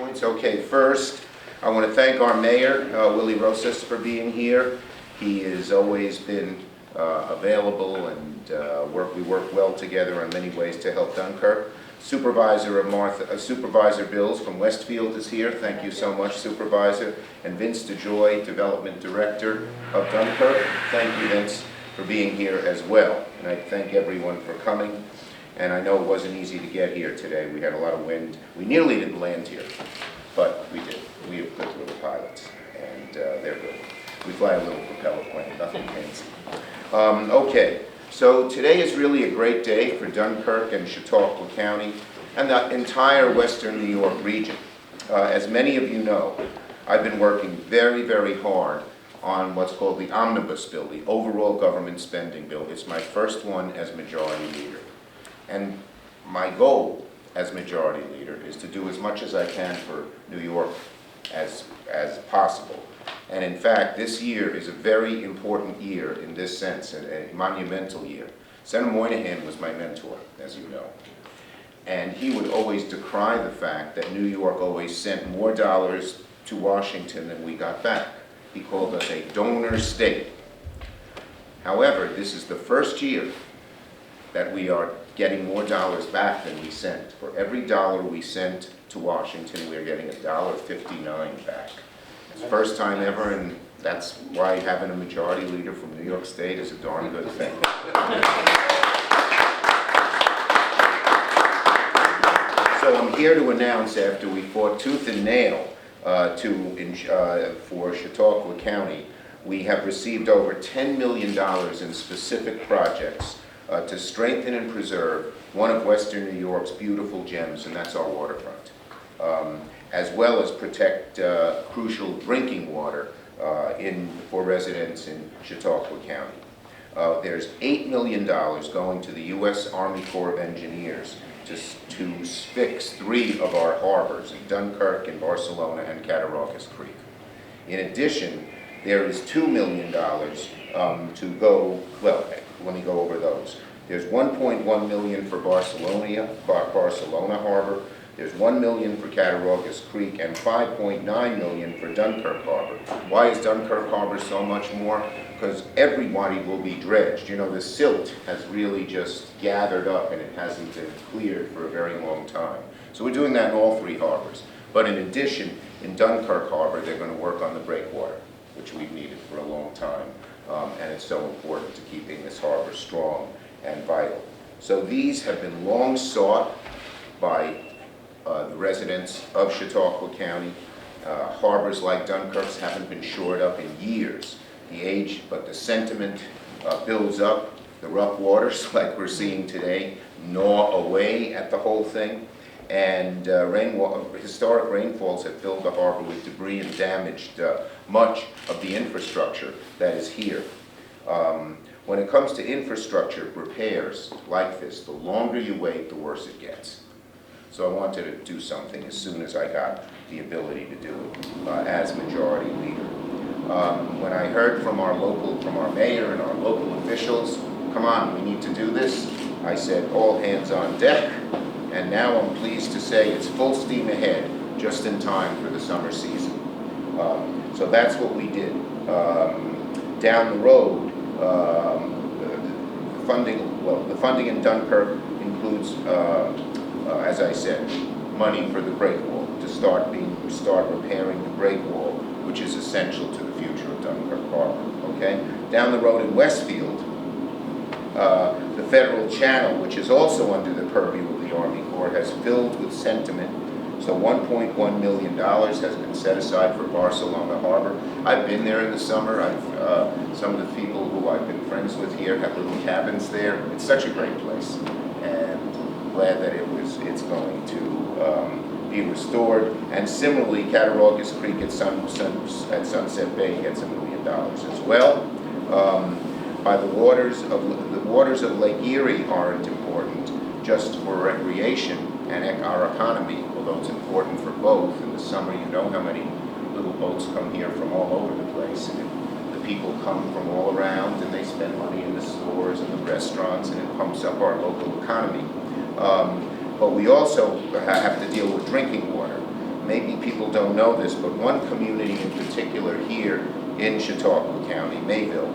points. Okay, first, I want to thank our mayor, Willie Rosas, for being here. He has always been available, and we work well together in many ways to help Dunkirk. Supervisor Bills from Westfield is here. Thank you so much, Supervisor. And Vince DeJoy, Development Director of Dunkirk. Thank you, Vince, for being here as well. And I thank everyone for coming. And I know it wasn't easy to get here today. We had a lot of wind. We nearly didn't land here, but we did. We have good little pilots, and they're good. We fly a little propeller plane, nothing fancy. Okay, so today is really a great day for Dunkirk and Chautauqua County and the entire western New York region. As many of you know, I've been working very, very hard on what's called the Omnibus Bill, the Overall Government Spending Bill. It's my first one as Majority Leader. And my goal as Majority Leader is to do as much as I can for New York as possible. And in fact, this year is a very important year in this sense, a monumental year. Senator Moynihan was my mentor, as you know. And he would always decry the fact that New York always sent more dollars to Washington than we got back. He called us a donor state. However, this is the first year that we are getting more dollars back than we sent. For every dollar we sent to Washington, we're getting $1.59 back. It's the first time ever, and that's why having a Majority Leader from New York State is a darn good thing. So I'm here to announce, after we fought tooth and nail for Chautauqua County, we have received over $10 million in specific projects to strengthen and preserve one of Western New York's beautiful gems, and that's our waterfront, as well as protect crucial drinking water for residents in Chautauqua County. There's $8 million going to the U.S. Army Corps of Engineers to fix 3 of our harbors in Dunkirk, in Barcelona, and Cattaraugus Creek. In addition, there is $2 million to go, well, let me go over those. There's $1.1 million for Barcelona Harbor, there's $1 million for Cattaraugus Creek, and $5.9 million for Dunkirk Harbor. Why is Dunkirk Harbor so much more? Because everybody will be dredged. You know, the silt has really just gathered up and it hasn't been cleared for a very long time. So we're doing that in all 3 harbors. But in addition, in Dunkirk Harbor, they're going to work on the breakwater, which we've needed for a long time. And it's so important to keeping this harbor strong and vital. So these have been long sought by the residents of Chautauqua County. Harbors like Dunkirk's haven't been shored up in years. But the sentiment builds up. The rough waters, like we're seeing today, gnaw away at the whole thing. And historic rainfalls have filled the harbor with debris and damaged much of the infrastructure that is here. When it comes to infrastructure repairs like this, the longer you wait, the worse it gets. So I wanted to do something as soon as I got the ability to do it as Majority Leader. When I heard from our mayor and our local officials, come on, we need to do this, I said all hands on deck. And now I'm pleased to say it's full steam ahead, just in time for the summer season. So that's what we did. Down the road, the funding in Dunkirk includes, as I said, money for the break wall, to start repairing the break wall, which is essential to the future of Dunkirk Harbor. Okay? Down the road in Westfield, the federal channel, which is also under the purview of the Army Corps, has filled with sentiment. So $1.1 million has been set aside for Barcelona Harbor. I've been there in the summer. Some of the people who I've been friends with here have little cabins there. It's such a great place, and glad that it's going to be restored. And similarly, Cattaraugus Creek at Sunset Bay gets $1 million as well. By the waters of Lake Erie aren't important just for recreation and our economy, although it's important for both. In the summer, you know how many little boats come here from all over the place, and the people come from all around, and they spend money in the stores and the restaurants, and it pumps up our local economy. But we also have to deal with drinking water. maybe people don't know this, but one community in particular here in Chautauqua County, Mayville,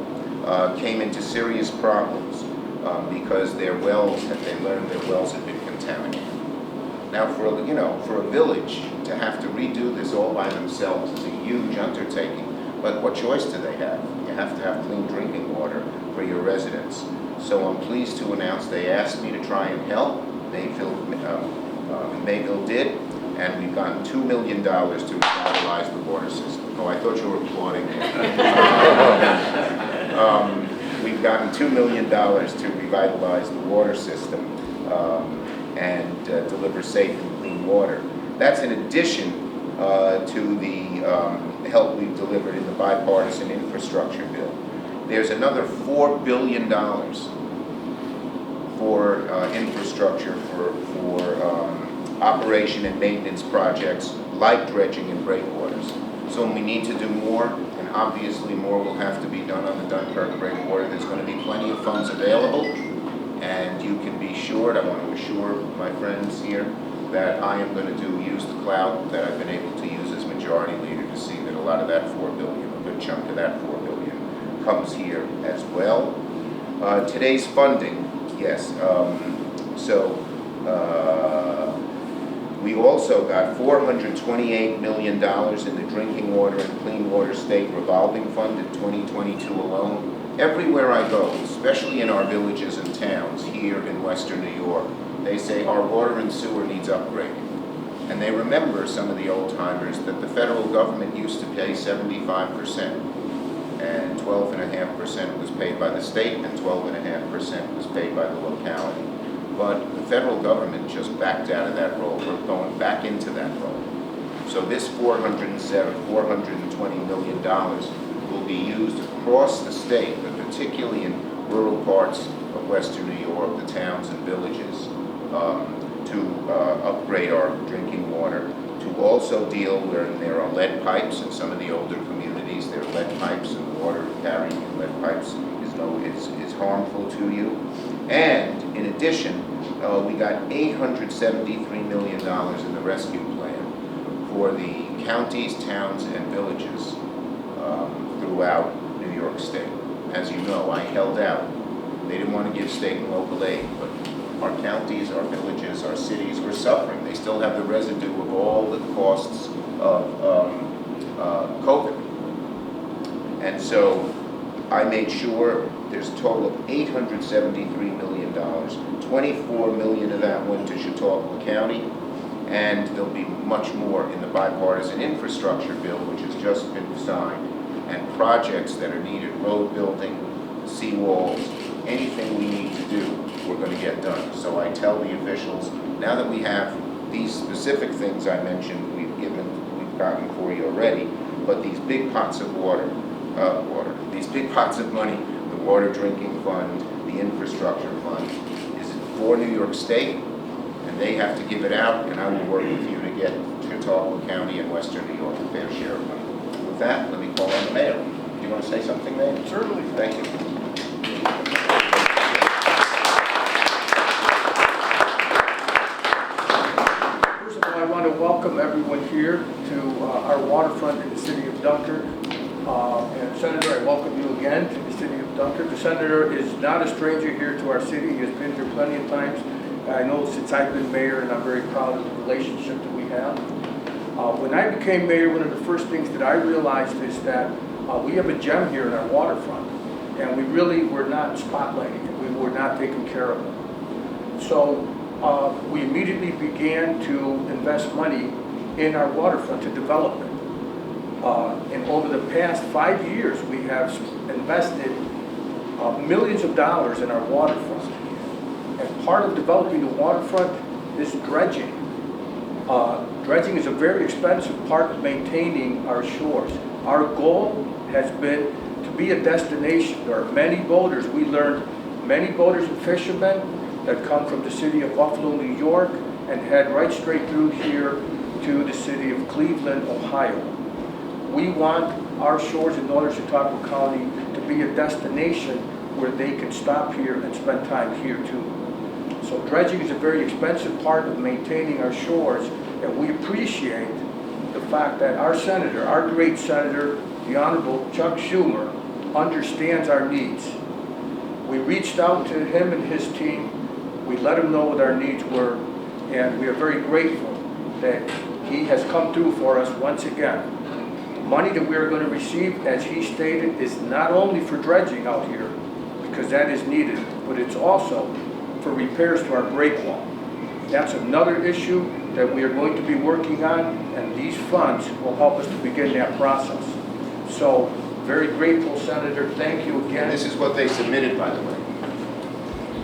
came into serious problems because their wells, they learned their wells had been contaminated. Now, for a village to have to redo this all by themselves is a huge undertaking. But what choice do they have? You have to have clean drinking water for your residents. So I'm pleased to announce they asked me to try and help. Mayville did, and we've gotten $2 million to revitalize the water system. Oh, I thought you were applauding me. We've gotten $2 million to revitalize the water system and deliver safe and clean water. That's in addition to the help we've delivered in the bipartisan infrastructure bill. There's another $4 billion for infrastructure for operation and maintenance projects like dredging and breakwaters. So when we need to do more, and obviously more will have to be done on the Dunkirk breakwater, there's going to be plenty of funds available, and you can be assured, I want to assure my friends here, that I am going to use the clout that I've been able to use as majority leader to see that a lot of that $4 billion, a good chunk of that $4 billion, comes here as well. Today's funding, yes. We also got $428 million in the Drinking Water and Clean Water State Revolving Fund in 2022 alone. Everywhere I go, especially in our villages and towns here in Western New York, they say our water and sewer needs upgrading. And they remember, some of the old timers, that the federal government used to pay 75%, and 12.5% was paid by the state, and 12.5% was paid by the locality. But the federal government just backed out of that role. We're going back into that role. So this $420 million will be used across the state, but particularly in rural parts of Western New York, the towns and villages, to upgrade our drinking water, to also deal where there are lead pipes in some of the older communities. There are lead pipes, and water carrying in lead pipes is harmful to you. And in addition, we got $873 million in the rescue plan for the counties, towns, and villages throughout New York State. As you know, I held out. They didn't want to give state and local aid, but our counties, our villages, our cities were suffering. They still have the residue of all the costs of COVID. And so I made sure there's a total of $873 million. $24 million of that went to Chautauqua County, and there'll be much more in the bipartisan infrastructure bill, which has just been signed, and projects that are needed, road building, seawalls, anything we need to do, we're going to get done. So I tell the officials, now that we have these specific things I mentioned, we've gotten for you already, but these big pots of these big pots of money, the water drinking fund, the infrastructure fund, is for New York State, and they have to give it out, and I will work with you to get Chautauqua County and Western New York a fair share of money. With that, let me call on the mayor. Do you want to say something, Mayor? Certainly. Thank you. First of all, I want to welcome everyone here to our waterfront in the city of Dunkirk. And Senator, I welcome you again to the city of Dunkirk. The Senator is not a stranger here to our city. He has been here plenty of times. I know since I've been mayor, and I'm very proud of the relationship that we have. When I became mayor, one of the first things that I realized is that we have a gem here in our waterfront, and we really were not spotlighting it. We were not taking care of it. So we immediately began to invest money in our waterfront to develop it. And over the past 5 years, we have invested millions of dollars in our waterfront. And part of developing the waterfront is dredging. Dredging is a very expensive part of maintaining our shores. Our goal has been to be a destination. There are many boaters. We learned many boaters and fishermen that come from the city of Buffalo, New York, and head right straight through here to the city of Cleveland, Ohio. We want our shores in northern Chautauqua County to be a destination where they can stop here and spend time here too. So dredging is a very expensive part of maintaining our shores, and we appreciate the fact that our senator, our great senator, the Honorable Chuck Schumer, understands our needs. We reached out to him and his team. We let him know what our needs were, and we are very grateful that he has come through for us once again. The money that we are going to receive, as he stated, is not only for dredging out here, because that is needed, but it's also for repairs to our break wall. That's another issue that we are going to be working on, and these funds will help us to begin that process. So, very grateful, Senator. Thank you again. And this is what they submitted, by the way.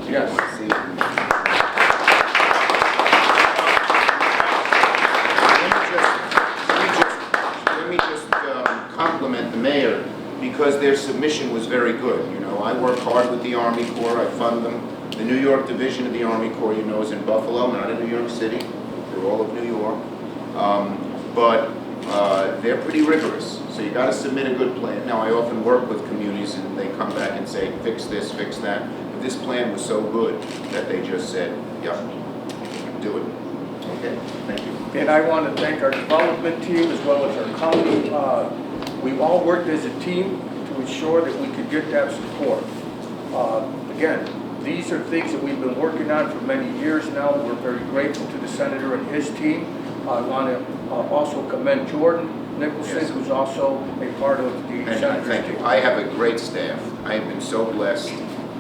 Yes. See. Let me just compliment the mayor, because their submission was very good. You know, I work hard with the Army Corps. I fund them. The New York division of the Army Corps, you know, is in Buffalo, not in New York City. They're all of New York. But they're pretty rigorous. So you got to submit a good plan. Now, I often work with communities and they come back and say, fix this, fix that. But this plan was so good that they just said, yep, do it. Okay, thank you. And I want to thank our development team as well as our county. We've all worked as a team to ensure that we could get that support. Again, these are things that we've been working on for many years now. We're very grateful to the senator and his team. I want to also commend Jordan Nicholson, Yes. who's also a part of the senator's Thank you. team. I have a great staff. I have been so blessed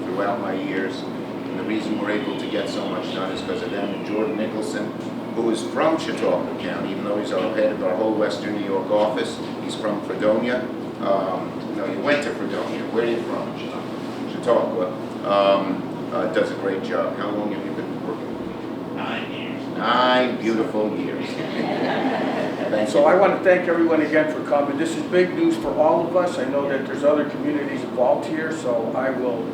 throughout my years. And the reason we're able to get so much done is because of them. And Jordan Nicholson, who is from Chautauqua County, even though he's our head of our whole Western New York office, he's from Fredonia. No, you went to Fredonia. Where are you from? Chautauqua. Does a great job. How long have you been working? 9 years. 9 beautiful years. Thank So you. I want to thank everyone again for coming. This is big news for all of us. I know that there's other communities involved here, so I will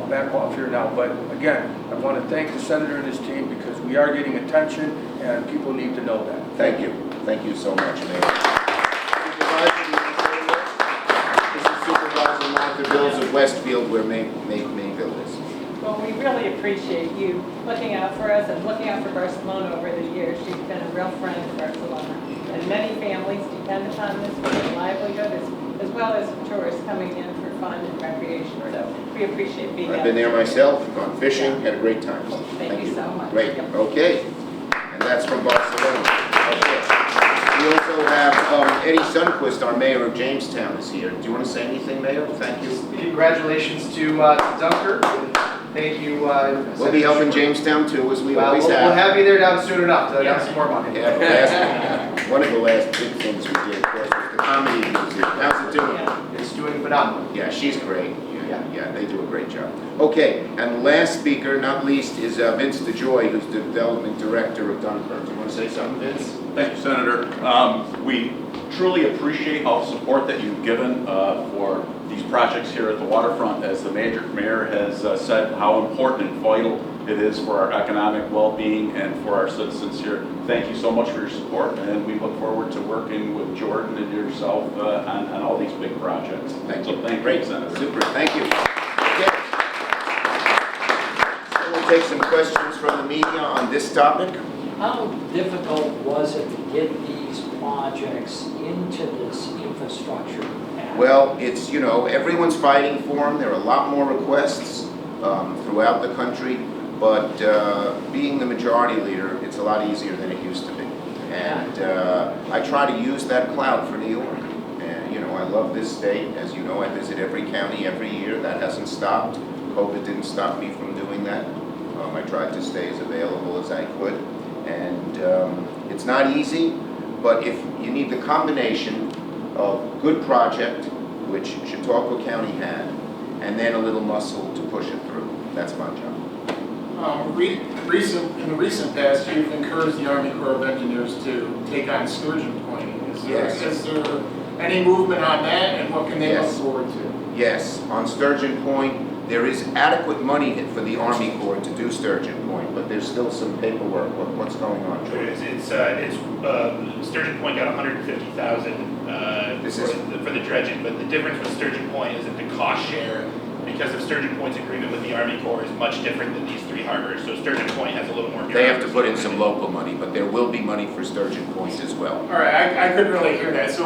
back off here now. But again, I want to thank the senator and his team because we are getting attention and people need to know that. Thank you. Thank you so much, Mayor. Supervisor, you want to say a word? This is Supervisor Martha Bills of Westfield, where Mayville is. Well, we really appreciate you looking out for us and looking out for Barcelona over the years. She's been a real friend of Barcelona. And many families depend upon this for their livelihood as well as tourists coming in for fun and recreation. So we appreciate being I've been there myself, gone fishing, had a great time. Thank you so much. Great, Yep. okay. And that's from Barcelona. Okay. We also have Eddie Sundquist, our mayor of Jamestown, is here. Do you want to say anything, Mayor? Thank you. Congratulations to Dunkirk. Thank you. We'll be helping Jamestown too, as we always We'll have. have you there down soon enough to have some more money. Yeah, one of the last big things we did, of course, was the comedy museum. How's it doing? It's doing phenomenal. Yeah, she's great. Yeah, they do a great job. Okay, and last speaker, not least, is Vince DeJoy, who's the development director of Dunkirk. Do you want to say something, Vince? Thank you, Senator. We truly appreciate all the support that you've given for these projects here at the waterfront. As the mayor has said, how important and vital it is for our economic well-being and for our citizens here. Thank you so much for your support, and we look forward to working with Jordan and yourself on all these big projects. Thank you. So thank Great, you, Senator. Super, thank you. Okay. So we'll take some questions from the media on this topic. How difficult was it to get these projects into this infrastructure package? Well, it's, you know, everyone's fighting for them. There are a lot more requests throughout the country, but being the majority leader, it's a lot easier than it used to be. And I try to use that clout for New York. And, you know, I love this state. As you know, I visit every county every year. That hasn't stopped. COVID didn't stop me from doing that. I tried to stay as available as I could. And it's not easy, but if you need the combination of good project, which Chautauqua County had, and then a little muscle to push it through. That's my job. In the recent past, you've encouraged the Army Corps of Engineers to take on Sturgeon Point. Is there any movement on that, and what can they look forward to? Yes, on Sturgeon Point, there is adequate money for the Army Corps to do Sturgeon Point, but there's still some paperwork. What's going on, George? Sturgeon Point got $150,000 for the dredging, but the difference with Sturgeon Point is that the cost share, they because of Sturgeon Point's agreement with the Army Corps is much different than these three harbors. So Sturgeon Point has a little more. They have to put in some local money, but there will be money for Sturgeon Point as well. All right, I couldn't really hear that. So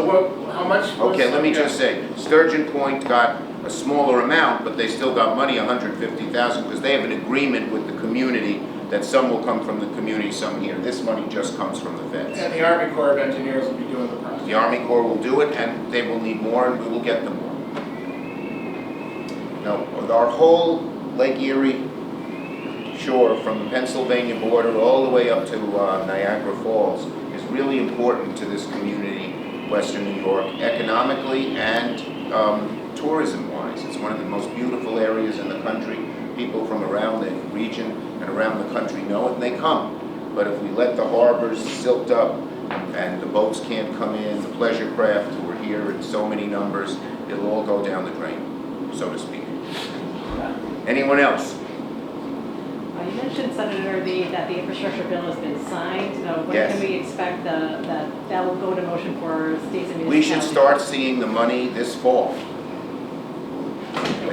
how much was? Okay, let me just say, Sturgeon Point got a smaller amount, but they still got money, $150,000, because they have an agreement with the community that some will come from the community, some here. This money just comes from the feds. And the Army Corps of Engineers will be doing the project. The Army Corps will do it, and they will need more, and we will get them more. Now, our whole Lake Erie shore, from the Pennsylvania border all the way up to Niagara Falls, is really important to this community, Western New York, economically and tourism-wise. It's one of the most beautiful areas in the country. People from around the region and around the country know it, and they come. But if we let the harbors silt up and the boats can't come in, the pleasure craft who are here in so many numbers, it'll all go down the drain, so to speak. Anyone else? You mentioned, Senator, that the infrastructure bill has been signed. When Yes. can we expect that will go to motion for states and municipalities? We should start seeing the money this fall.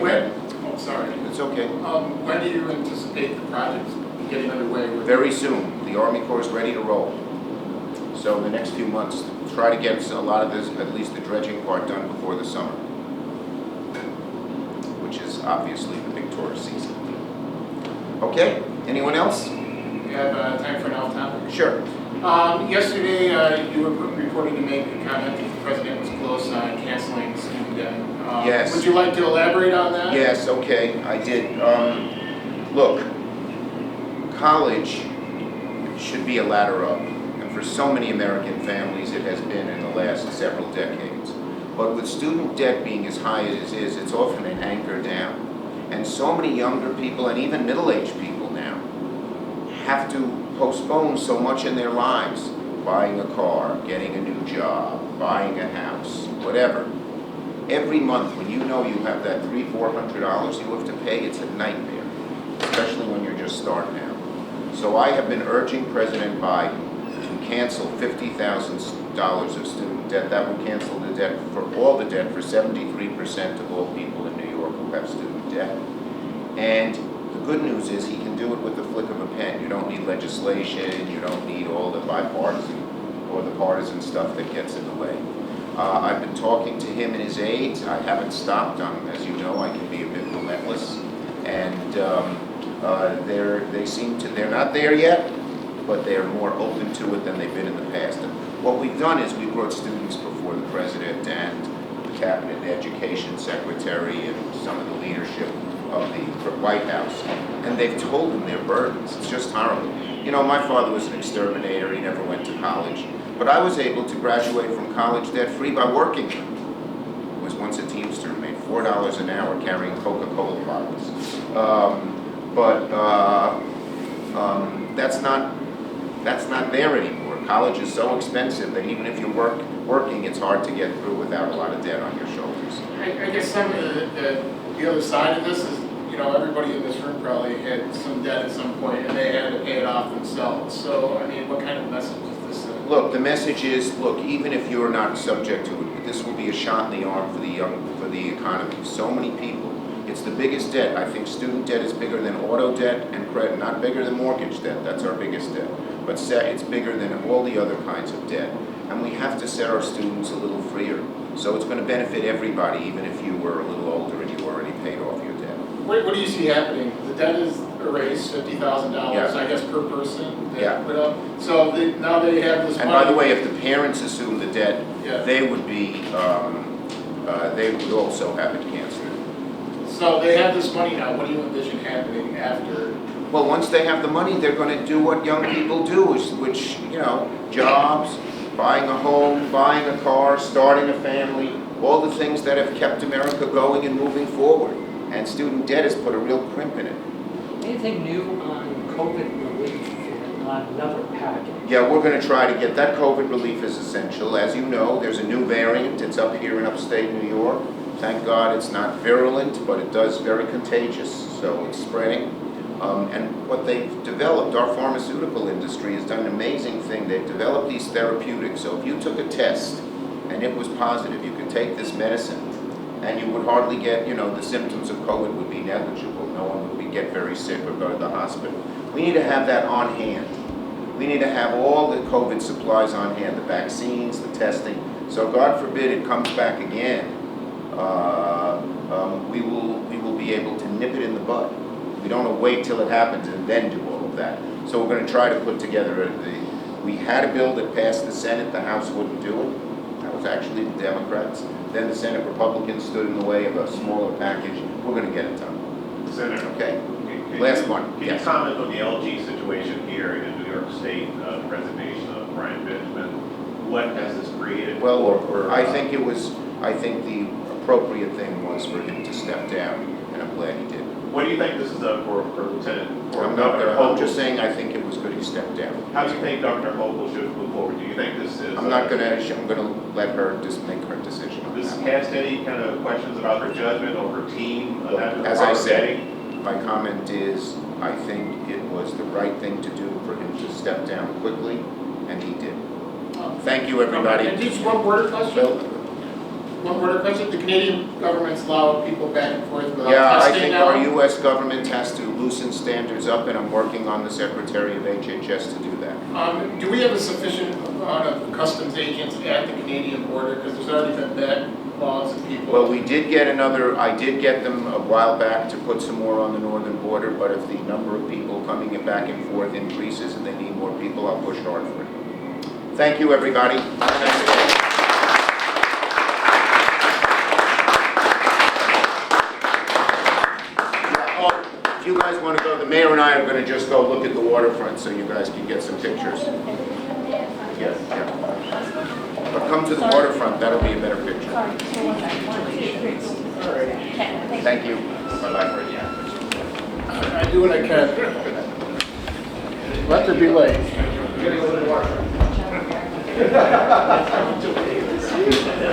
When? Oh, sorry. It's okay. When do you anticipate the projects getting underway? Very soon. The Army Corps is ready to roll. So in the next few months, try to get a lot of this, at least the dredging part, done before the summer, which is obviously the big tourist season. Okay, anyone else? You have time for an off-topic? Sure. Yesterday, you were reported to make a comment that the president was close on canceling student debt. Yes. Would you like to elaborate on that? Yes, okay, I did. Look, college should be a ladder up. And for so many American families, it has been in the last several decades. But with student debt being as high as it is, it's often an anchor down. And so many younger people, and even middle-aged people now, have to postpone so much in their lives. Buying a car, getting a new job, buying a house, whatever. Every month, when you know you have that $300-400 you have to pay, it's a nightmare, especially when you're just starting out. So I have been urging President Biden to cancel $50,000 of student debt. That would cancel the debt for all the debt for 73% of all people in New York who have student debt. And the good news is he can do it with the flick of a pen. You don't need legislation, you don't need all the bipartisan or the partisan stuff that gets in the way. I've been talking to him and his aides. I haven't stopped. As you know, I can be a bit relentless. And they're not there yet, but they're more open to it than they've been in the past. And what we've done is we brought students before the president and the cabinet education secretary and some of the leadership of the White House, and they've told them their burdens. It's just horrible. You know, my father was an exterminator. He never went to college, but I was able to graduate from college debt-free by working. I was once a Teamster, made $4 an hour carrying Coca-Cola bottles. That's not there anymore. College is so expensive that even if you're working, it's hard to get through without a lot of debt on your shoulders. I guess some of the other side of this is, you know, everybody in this room probably had some debt at some point and they had to pay it off themselves. So, I mean, what kind of message is this? Look, the message is, look, even if you're not subject to it, this will be a shot in the arm for the economy. So many people. It's the biggest debt. I think student debt is bigger than auto debt and credit, not bigger than mortgage debt. That's our biggest debt. But it's bigger than all the other kinds of debt. And we have to set our students a little freer. So it's going to benefit everybody, even if you were a little older and you already paid off your debt. What do you see happening? The debt is erased, $50,000, Yeah. I guess, per person. Yeah. So now they have this And money. by the way, if the parents assume the debt, Yeah. they would also have it canceled. So they have this money now. What do you envision happening after? Well, once they have the money, they're going to do what young people do, which, you know, jobs, buying a home, buying a car, starting a family, all the things that have kept America going and moving forward. And student debt has put a real crimp in it. Anything new on COVID relief on another package? Yeah, we're going to try to get that. COVID relief is essential. As you know, there's a new variant. It's up here in upstate New York. Thank God it's not virulent, but it does very contagious, so it's spreading. And what they've developed, our pharmaceutical industry has done an amazing thing. They've developed these therapeutics. So if you took a test and it was positive, you could take this medicine and you would hardly get, the symptoms of COVID would be negligible. No one would get very sick or go to the hospital. We need to have that on hand. We need to have all the COVID supplies on hand, the vaccines, the testing. So God forbid it comes back again, we will be able to nip it in the bud. We don't want to wait till it happens and then do all of that. So we're going to try to put together we had a bill that passed the Senate, the House wouldn't do it. That was actually the Democrats. Then the Senate Republicans stood in the way of a smaller package. We're going to get it done. Senator. Okay? Last one. Can Yes. you comment on the LG situation here in New York State, the resignation of Brian Benjamin? What has this created? Well, I think the appropriate thing was for him to step down, and I'm glad he did. What do you think this is for Lieutenant? For I'm Governor just Hochul? saying I think it was good he stepped down. How do you think Governor Hochul should move forward? Do you think this is? I'm gonna let her just make her decision on This that. cast any kind of questions about her judgment or her team? As I said, my comment is, I think it was the right thing to do for him to step down quickly, and he did. Thank you, everybody. And just one word question? One word question, the Canadian government's allowed people back and forth without Yeah, I testing think now? our US government has to loosen standards up, and I'm working on the Secretary of HHS to do that. Do we have a sufficient amount of customs agents at the Canadian border? Because there's already been backlogs of people. Well, I did get them a while back to put some more on the northern border, but if the number of people coming back and forth increases and they need more people, I'll push hard for it. Thank you, everybody. Have a nice day. If you guys want to go, the mayor and I are going to just go look at the waterfront so you guys can get some pictures. Yeah. But come to the waterfront, that'll be a better picture. Thank you. Bye-bye. I do what I can. Let there be late. We're gonna go to the waterfront.